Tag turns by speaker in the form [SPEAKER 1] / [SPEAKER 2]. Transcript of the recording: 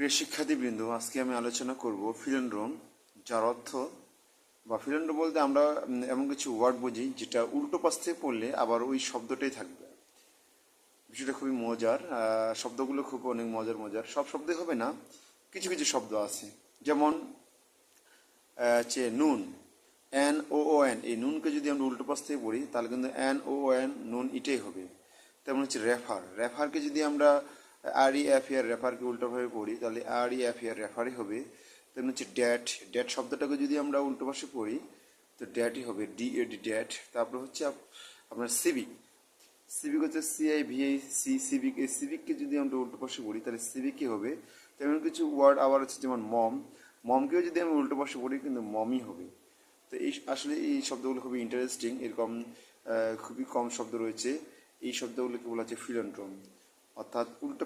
[SPEAKER 1] প্রিয় শিক্ষার্থীবৃন্দ, আজকে আমি আলোচনা করব ফিলেন্ড্রোম, যার অর্থ বা ফিলেন্ড্রোম বলতে আমরা এমন কিছু ওয়ার্ড বুঝি যেটা উল্টো পাশ থেকে পড়লে আবার ওই শব্দটাই থাকবে। বিষয়টা খুবই মজার, শব্দগুলো খুব অনেক মজার। সব শব্দই হবে না, কিছু কিছু শব্দ আছে। যেমন হচ্ছে নুন, NOON, এই নুনকে যদি আমরা উল্টো পাশ থেকে পড়ি তাহলে কিন্তু NOON, নুন এটাই হবে। তেমন হচ্ছে রেফারকে যদি আমরা REFAR, রেফারকে উল্টোভাবে পড়ি তাহলে REFAR, রেফারই হবে। তেমন হচ্ছে ড্যাট শব্দটাকে যদি আমরা উল্টো পাশে পড়ি তো ড্যাটই হবে, DAD, ড্যাট। তারপর হচ্ছে আপনার সিভিক হচ্ছে CIVIC, সিভিক। এই সিভিককে যদি আমরা উল্টো পাশে পড়ি তাহলে সিভিকই হবে। তেমন কিছু ওয়ার্ড আবার হচ্ছে, যেমন মমকেও যদি আমি উল্টো পাশে পড়ি কিন্তু মমই হবে। তো আসলে এই শব্দগুলো খুবই ইন্টারেস্টিং। এরকম খুবই কম শব্দ রয়েছে। এই শব্দগুলোকে বলা হচ্ছে ফিলেন্ড্রোম, অর্থাৎ উল্টো